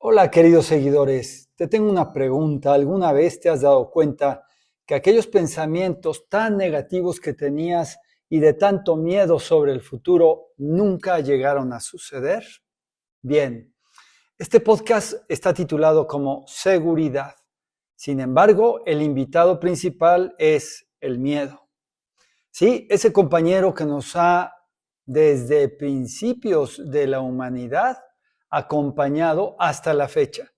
Hola, queridos seguidores. Te tengo una pregunta. ¿Alguna vez te has dado cuenta que aquellos pensamientos tan negativos que tenías y de tanto miedo sobre el futuro nunca llegaron a suceder? Bien, este podcast está titulado como Seguridad. Sin embargo, el invitado principal es el miedo. Sí, ese compañero que nos ha, desde principios de la humanidad, acompañado hasta la fecha.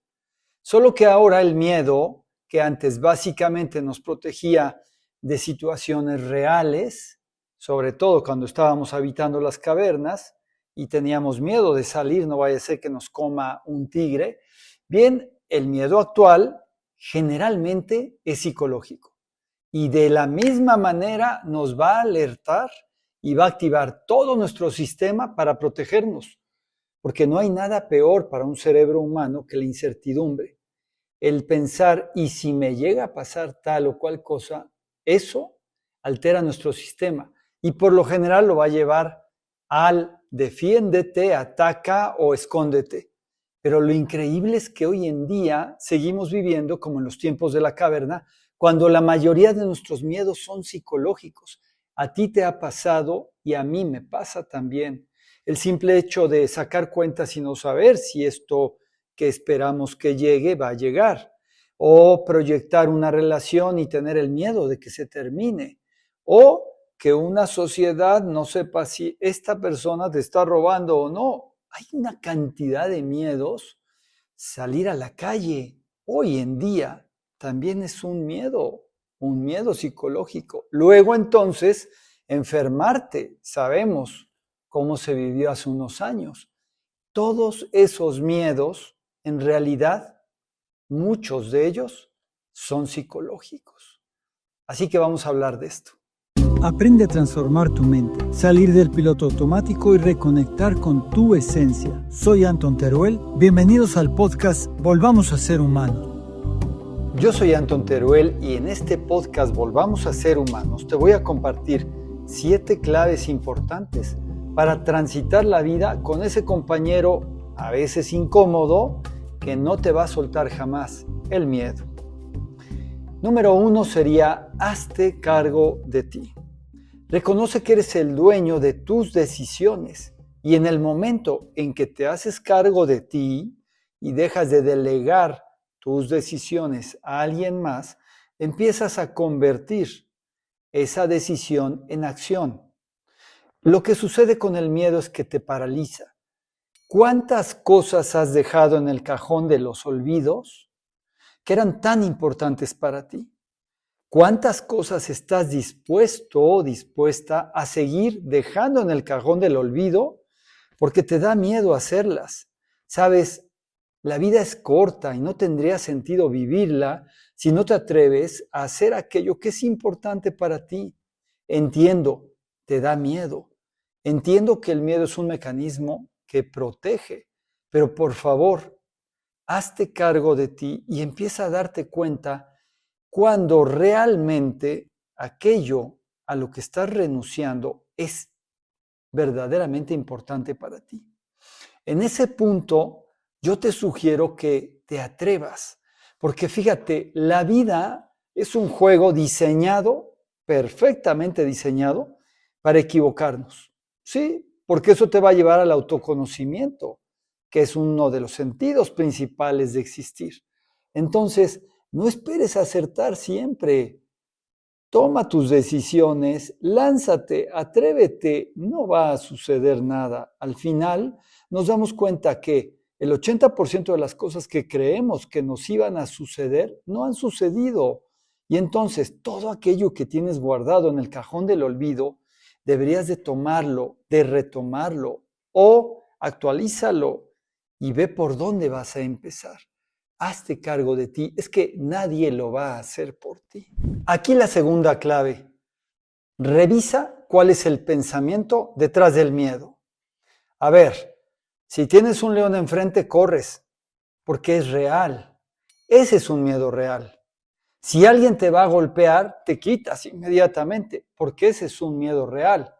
Solo que ahora el miedo, que antes básicamente nos protegía de situaciones reales, sobre todo cuando estábamos habitando las cavernas y teníamos miedo de salir, no vaya a ser que nos coma un tigre, bien, el miedo actual generalmente es psicológico y de la misma manera nos va a alertar y va a activar todo nuestro sistema para protegernos, porque no hay nada peor para un cerebro humano que la incertidumbre. El pensar, y si me llega a pasar tal o cual cosa, eso altera nuestro sistema y por lo general lo va a llevar al defiéndete, ataca o escóndete. Pero lo increíble es que hoy en día seguimos viviendo como en los tiempos de la caverna, cuando la mayoría de nuestros miedos son psicológicos. A ti te ha pasado y a mí me pasa también. El simple hecho de sacar cuentas y no saber si esto que esperamos que llegue va a llegar, o proyectar una relación y tener el miedo de que se termine, o que una sociedad no sepa si esta persona te está robando o no. Hay una cantidad de miedos. Salir a la calle hoy en día también es un miedo psicológico. Luego entonces, enfermarte, sabemos cómo se vivió hace unos años. Todos esos miedos, en realidad, muchos de ellos son psicológicos. Así que vamos a hablar de esto. Aprende a transformar tu mente, salir del piloto automático y reconectar con tu esencia. Soy Anton Teruel. Bienvenidos al podcast Volvamos a Ser Humanos. Yo soy Anton Teruel y en este podcast Volvamos a Ser Humanos te voy a compartir 7 claves importantes para transitar la vida con ese compañero a veces incómodo que no te va a soltar jamás, el miedo. Número 1 sería: hazte cargo de ti. Reconoce que eres el dueño de tus decisiones y en el momento en que te haces cargo de ti y dejas de delegar tus decisiones a alguien más, empiezas a convertir esa decisión en acción. Lo que sucede con el miedo es que te paraliza. ¿Cuántas cosas has dejado en el cajón de los olvidos que eran tan importantes para ti? ¿Cuántas cosas estás dispuesto o dispuesta a seguir dejando en el cajón del olvido porque te da miedo hacerlas? Sabes, la vida es corta y no tendría sentido vivirla si no te atreves a hacer aquello que es importante para ti. Entiendo, te da miedo. Entiendo que el miedo es un mecanismo que protege, pero por favor, hazte cargo de ti y empieza a darte cuenta cuando realmente aquello a lo que estás renunciando es verdaderamente importante para ti. En ese punto, yo te sugiero que te atrevas, porque fíjate, la vida es un juego diseñado, perfectamente diseñado, para equivocarnos. Sí, porque eso te va a llevar al autoconocimiento, que es uno de los sentidos principales de existir. Entonces, no esperes acertar siempre. Toma tus decisiones, lánzate, atrévete, no va a suceder nada. Al final nos damos cuenta que el 80% de las cosas que creemos que nos iban a suceder no han sucedido. Y entonces todo aquello que tienes guardado en el cajón del olvido, deberías de tomarlo, de retomarlo o actualízalo y ve por dónde vas a empezar. Hazte cargo de ti, es que nadie lo va a hacer por ti. Aquí la segunda clave: revisa cuál es el pensamiento detrás del miedo. A ver, si tienes un león enfrente, corres, porque es real. Ese es un miedo real. Si alguien te va a golpear, te quitas inmediatamente, porque ese es un miedo real.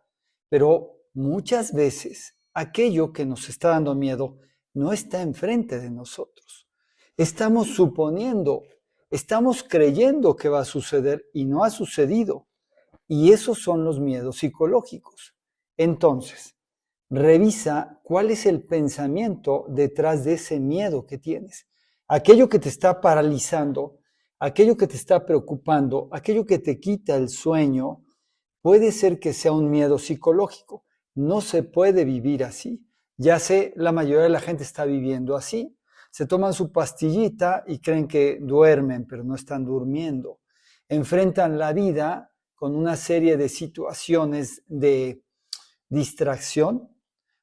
Pero muchas veces aquello que nos está dando miedo no está enfrente de nosotros. Estamos suponiendo, estamos creyendo que va a suceder y no ha sucedido. Y esos son los miedos psicológicos. Entonces, revisa cuál es el pensamiento detrás de ese miedo que tienes. Aquello que te está paralizando, aquello que te está preocupando, aquello que te quita el sueño, puede ser que sea un miedo psicológico. No se puede vivir así. Ya sé, la mayoría de la gente está viviendo así. Se toman su pastillita y creen que duermen, pero no están durmiendo. Enfrentan la vida con una serie de situaciones de distracción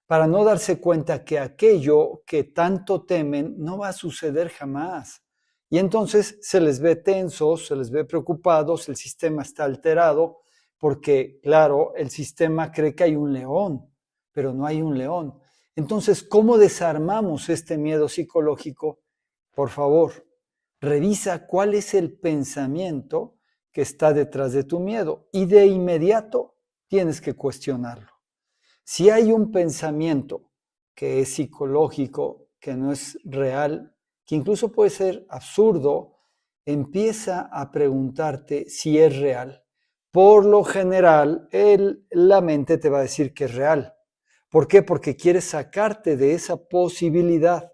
para no darse cuenta que aquello que tanto temen no va a suceder jamás. Y entonces se les ve tensos, se les ve preocupados, el sistema está alterado, porque, claro, el sistema cree que hay un león, pero no hay un león. Entonces, ¿cómo desarmamos este miedo psicológico? Por favor, revisa cuál es el pensamiento que está detrás de tu miedo y de inmediato tienes que cuestionarlo. Si hay un pensamiento que es psicológico, que no es real, que incluso puede ser absurdo, empieza a preguntarte si es real. Por lo general, la mente te va a decir que es real. ¿Por qué? Porque quiere sacarte de esa posibilidad.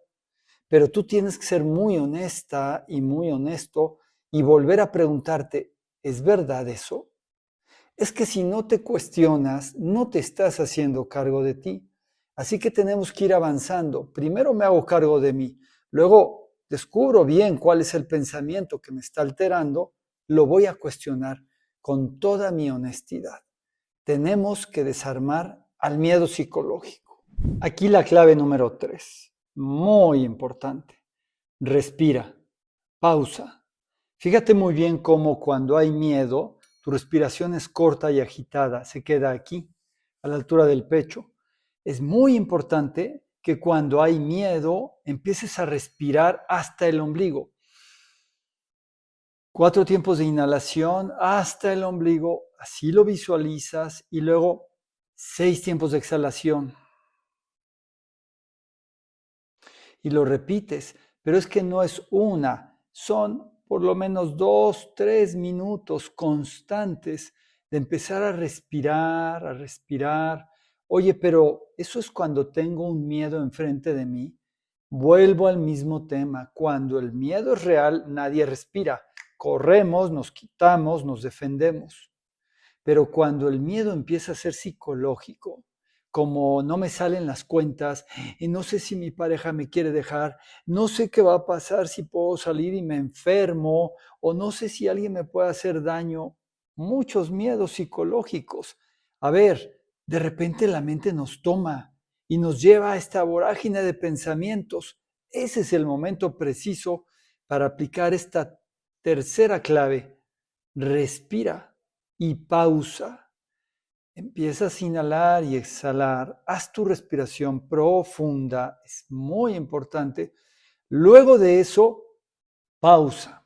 Pero tú tienes que ser muy honesta y muy honesto y volver a preguntarte, ¿es verdad eso? Es que si no te cuestionas, no te estás haciendo cargo de ti. Así que tenemos que ir avanzando. Primero me hago cargo de mí, luego descubro bien cuál es el pensamiento que me está alterando, lo voy a cuestionar con toda mi honestidad. Tenemos que desarmar al miedo psicológico. Aquí la clave número 3, muy importante. Respira, pausa. Fíjate muy bien cómo cuando hay miedo, tu respiración es corta y agitada, se queda aquí, a la altura del pecho. Es muy importante que cuando hay miedo empieces a respirar hasta el ombligo. 4 tiempos de inhalación hasta el ombligo, así lo visualizas, y luego 6 tiempos de exhalación. Y lo repites, pero es que no es una, son por lo menos 2, 3 minutos constantes de empezar a respirar, a respirar. Oye, pero eso es cuando tengo un miedo enfrente de mí. Vuelvo al mismo tema. Cuando el miedo es real, nadie respira. Corremos, nos quitamos, nos defendemos. Pero cuando el miedo empieza a ser psicológico, como no me salen las cuentas, y no sé si mi pareja me quiere dejar, no sé qué va a pasar si puedo salir y me enfermo, o no sé si alguien me puede hacer daño, muchos miedos psicológicos. A ver, de repente la mente nos toma y nos lleva a esta vorágine de pensamientos. Ese es el momento preciso para aplicar esta tercera clave. Respira y pausa. Empiezas a inhalar y exhalar. Haz tu respiración profunda. Es muy importante. Luego de eso, pausa.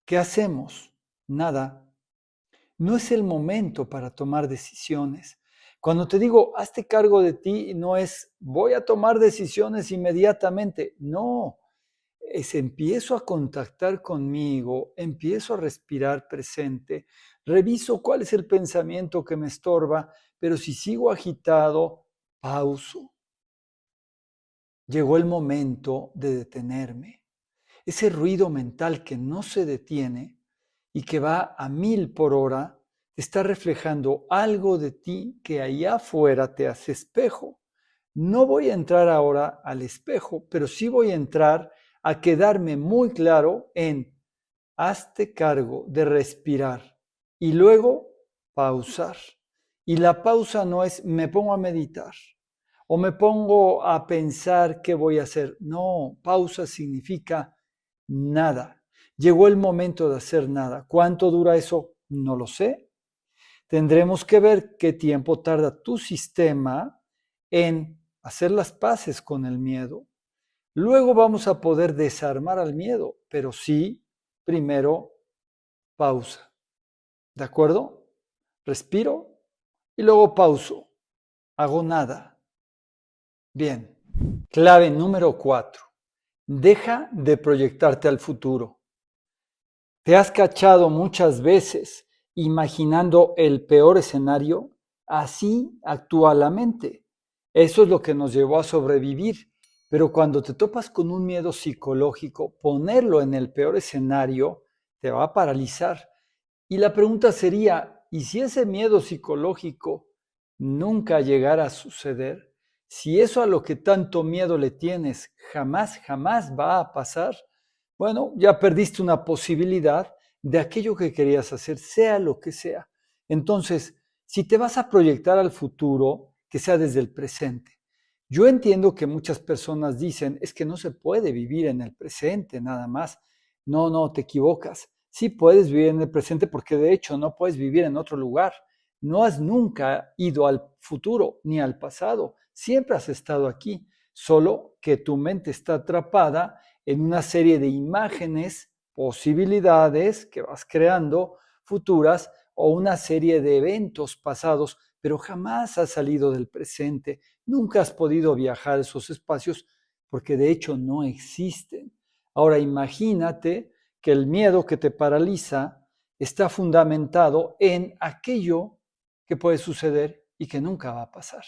¿Qué hacemos? Nada. No es el momento para tomar decisiones. Cuando te digo, hazte cargo de ti, no es voy a tomar decisiones inmediatamente. No, es empiezo a contactar conmigo, empiezo a respirar presente, reviso cuál es el pensamiento que me estorba, pero si sigo agitado, pauso. Llegó el momento de detenerme. Ese ruido mental que no se detiene y que va a 1000 por hora, te está reflejando algo de ti que allá afuera te hace espejo. No voy a entrar ahora al espejo, pero sí voy a entrar a quedarme muy claro en hazte cargo de respirar y luego pausar. Y la pausa no es me pongo a meditar o me pongo a pensar qué voy a hacer. No, pausa significa nada. Llegó el momento de hacer nada. ¿Cuánto dura eso? No lo sé. Tendremos que ver qué tiempo tarda tu sistema en hacer las paces con el miedo. Luego vamos a poder desarmar al miedo, pero sí, primero, pausa. ¿De acuerdo? Respiro y luego pauso. Hago nada. Bien. Clave número 4. Deja de proyectarte al futuro. ¿Te has cachado muchas veces imaginando el peor escenario? Así actúa la mente. Eso es lo que nos llevó a sobrevivir. Pero cuando te topas con un miedo psicológico, ponerlo en el peor escenario te va a paralizar. Y la pregunta sería, ¿y si ese miedo psicológico nunca llegara a suceder? Si eso a lo que tanto miedo le tienes jamás va a pasar, bueno, ya perdiste una posibilidad de aquello que querías hacer, sea lo que sea. Entonces, si te vas a proyectar al futuro, que sea desde el presente. Yo entiendo que muchas personas dicen, es que no se puede vivir en el presente nada más. No, te equivocas. Sí puedes vivir en el presente porque de hecho no puedes vivir en otro lugar. No has nunca ido al futuro ni al pasado. Siempre has estado aquí, solo que tu mente está atrapada en una serie de imágenes, posibilidades que vas creando futuras o una serie de eventos pasados, pero jamás has salido del presente. Nunca has podido viajar a esos espacios porque de hecho no existen. Ahora imagínate que el miedo que te paraliza está fundamentado en aquello que puede suceder y que nunca va a pasar.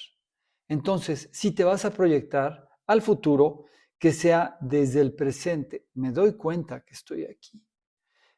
Entonces, si te vas a proyectar al futuro, que sea desde el presente. Me doy cuenta que estoy aquí.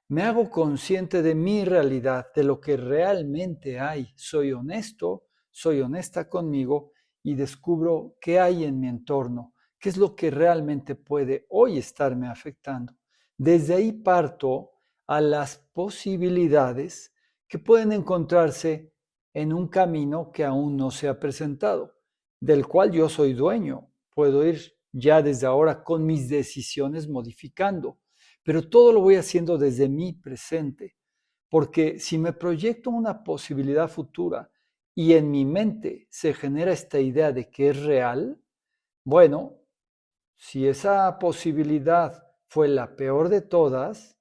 Me hago consciente de mi realidad, de lo que realmente hay. Soy honesto, soy honesta conmigo y descubro qué hay en mi entorno, qué es lo que realmente puede hoy estarme afectando. Desde ahí parto a las posibilidades que pueden encontrarse en un camino que aún no se ha presentado, del cual yo soy dueño. Puedo ir ya desde ahora con mis decisiones modificando, pero todo lo voy haciendo desde mi presente, porque si me proyecto una posibilidad futura y en mi mente se genera esta idea de que es real, bueno, si esa posibilidad fue la peor de todas,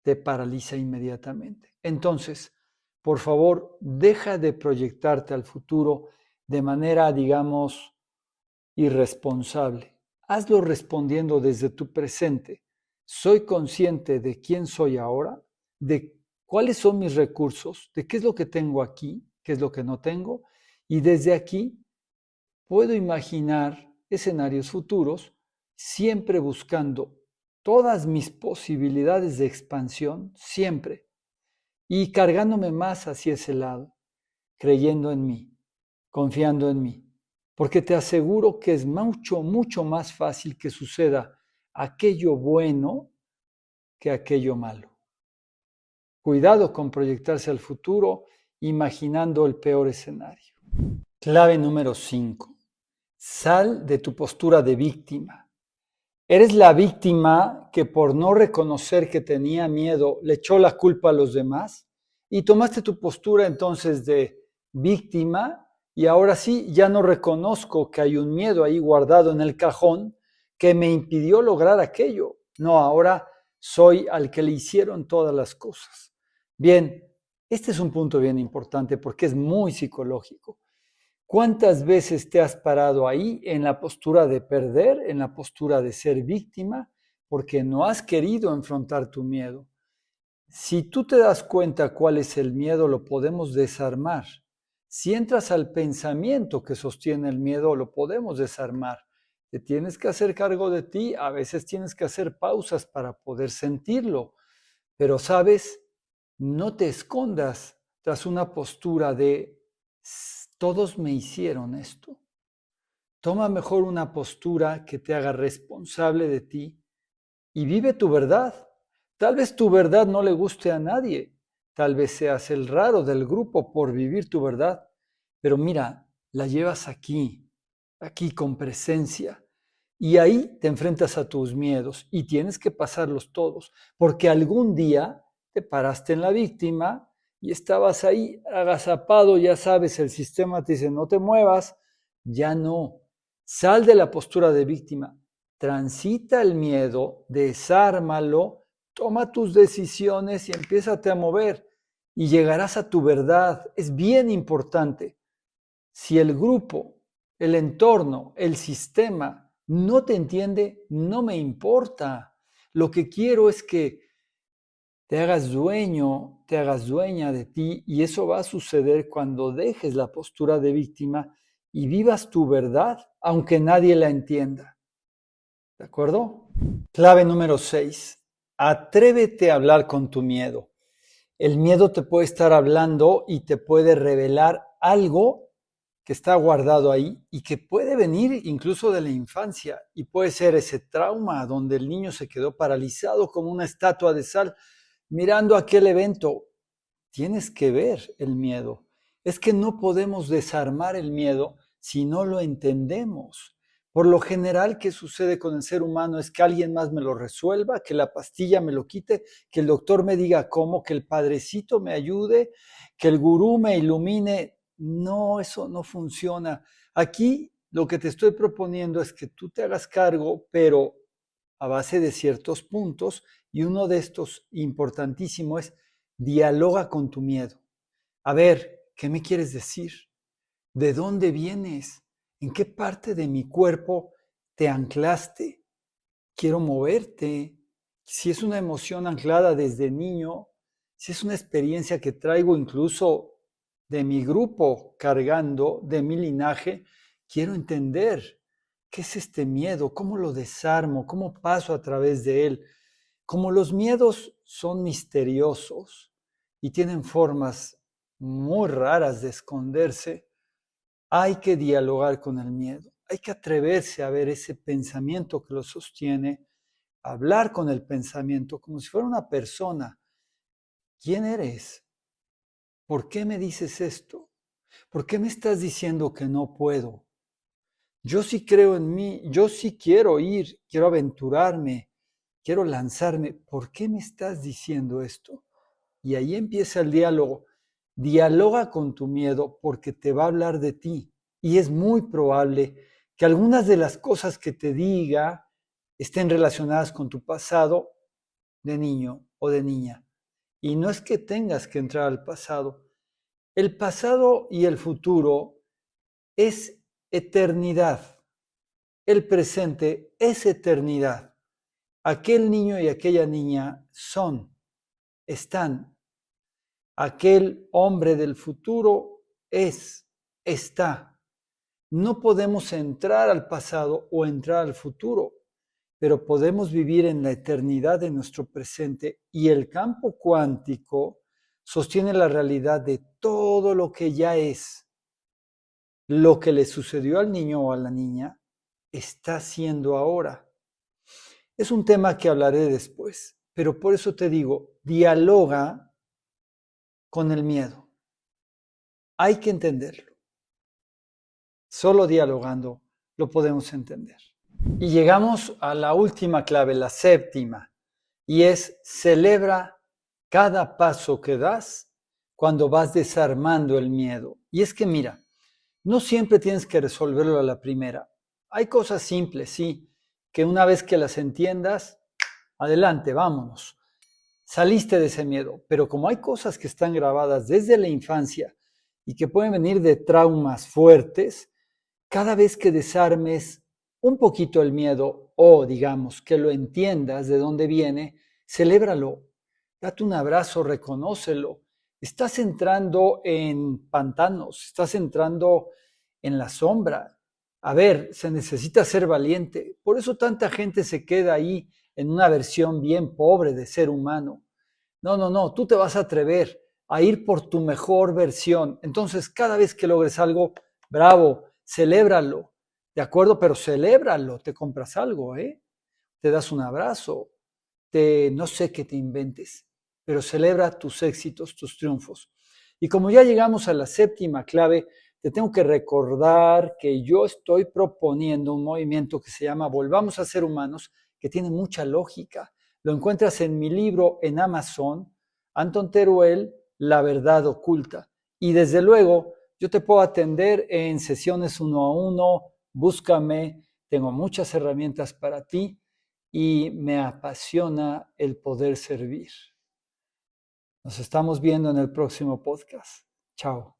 te paraliza inmediatamente. Entonces, por favor, deja de proyectarte al futuro de manera, digamos, irresponsable. Hazlo respondiendo desde tu presente. Soy consciente de quién soy ahora, de cuáles son mis recursos, de qué es lo que tengo aquí, qué es lo que no tengo, y desde aquí puedo imaginar escenarios futuros, siempre buscando todas mis posibilidades de expansión, siempre, y cargándome más hacia ese lado, creyendo en mí, confiando en mí, porque te aseguro que es mucho más fácil que suceda aquello bueno que aquello malo. Cuidado con proyectarse al futuro imaginando el peor escenario. Clave número 5. Sal de tu postura de víctima. Eres la víctima que por no reconocer que tenía miedo le echó la culpa a los demás y tomaste tu postura entonces de víctima y ahora sí ya no reconozco que hay un miedo ahí guardado en el cajón que me impidió lograr aquello. No, ahora soy al que le hicieron todas las cosas. Bien, este es un punto bien importante porque es muy psicológico. ¿Cuántas veces te has parado ahí en la postura de perder, en la postura de ser víctima, porque no has querido enfrentar tu miedo? Si tú te das cuenta cuál es el miedo, lo podemos desarmar. Si entras al pensamiento que sostiene el miedo, lo podemos desarmar. Te tienes que hacer cargo de ti, a veces tienes que hacer pausas para poder sentirlo, pero sabes, no te escondas tras una postura de todos me hicieron esto. Toma mejor una postura que te haga responsable de ti y vive tu verdad. Tal vez tu verdad no le guste a nadie, tal vez seas el raro del grupo por vivir tu verdad, pero mira, la llevas aquí con presencia. Y ahí te enfrentas a tus miedos y tienes que pasarlos todos, porque algún día te paraste en la víctima y estabas ahí agazapado, ya sabes, el sistema te dice no te muevas, ya no. Sal de la postura de víctima, transita el miedo, desármalo, toma tus decisiones y empiézate a mover y llegarás a tu verdad. Es bien importante. Si el grupo, el entorno, el sistema No te entiende, no me importa. Lo que quiero es que te hagas dueño, te hagas dueña de ti, y eso va a suceder cuando dejes la postura de víctima y vivas tu verdad, aunque nadie la entienda. ¿De acuerdo? Clave número 6. Atrévete a hablar con tu miedo. El miedo te puede estar hablando y te puede revelar algo que está guardado ahí y que puede venir incluso de la infancia, y puede ser ese trauma donde el niño se quedó paralizado como una estatua de sal mirando aquel evento. Tienes que ver el miedo. Es que no podemos desarmar el miedo si no lo entendemos. Por lo general, ¿qué sucede con el ser humano? Es que alguien más me lo resuelva, que la pastilla me lo quite, que el doctor me diga cómo, que el padrecito me ayude, que el gurú me ilumine. No, eso no funciona. Aquí lo que te estoy proponiendo es que tú te hagas cargo, pero a base de ciertos puntos, y uno de estos importantísimo es: dialoga con tu miedo. A ver, ¿qué me quieres decir? ¿De dónde vienes? ¿En qué parte de mi cuerpo te anclaste? Quiero moverte. Si es una emoción anclada desde niño, si es una experiencia que traigo incluso de mi grupo cargando, de mi linaje, quiero entender qué es este miedo, cómo lo desarmo, cómo paso a través de él. Como los miedos son misteriosos y tienen formas muy raras de esconderse, hay que dialogar con el miedo. Hay que atreverse a ver ese pensamiento que lo sostiene, hablar con el pensamiento como si fuera una persona. ¿Quién eres? ¿Por qué me dices esto? ¿Por qué me estás diciendo que no puedo? Yo sí creo en mí, yo sí quiero ir, quiero aventurarme, quiero lanzarme. ¿Por qué me estás diciendo esto? Y ahí empieza el diálogo. Dialoga con tu miedo porque te va a hablar de ti. Y es muy probable que algunas de las cosas que te diga estén relacionadas con tu pasado de niño o de niña. Y no es que tengas que entrar al pasado. El pasado y el futuro es eternidad. El presente es eternidad. Aquel niño y aquella niña son, están. Aquel hombre del futuro es, está. No podemos entrar al pasado o entrar al futuro, pero podemos vivir en la eternidad de nuestro presente, y el campo cuántico sostiene la realidad de todo lo que ya es. Lo que le sucedió al niño o a la niña está siendo ahora. Es un tema que hablaré después, pero por eso te digo, dialoga con el miedo. Hay que entenderlo. Solo dialogando lo podemos entender. Y llegamos a la última clave, la séptima, y es: celebra cada paso que das cuando vas desarmando el miedo. Y es que mira, no siempre tienes que resolverlo a la primera. Hay cosas simples, sí, que una vez que las entiendas, adelante, vámonos. Saliste de ese miedo, pero como hay cosas que están grabadas desde la infancia y que pueden venir de traumas fuertes, cada vez que desarmes un poquito el miedo, o digamos que lo entiendas de dónde viene, celébralo, date un abrazo, reconócelo. Estás entrando en pantanos, estás entrando en la sombra. A ver, se necesita ser valiente. Por eso tanta gente se queda ahí en una versión bien pobre de ser humano. No, no, no, tú te vas a atrever a ir por tu mejor versión. Entonces, cada vez que logres algo, bravo, celébralo, ¿de acuerdo? Pero celébralo, te compras algo, ¿eh? Te das un abrazo, no sé qué te inventes, pero celebra tus éxitos, tus triunfos. Y como ya llegamos a la séptima clave, te tengo que recordar que yo estoy proponiendo un movimiento que se llama Volvamos a Ser Humanos, que tiene mucha lógica. Lo encuentras en mi libro en Amazon, Anton Teruel, La Verdad Oculta. Y desde luego, yo te puedo atender en sesiones 1 a 1, búscame, tengo muchas herramientas para ti y me apasiona el poder servir. Nos estamos viendo en el próximo podcast. Chao.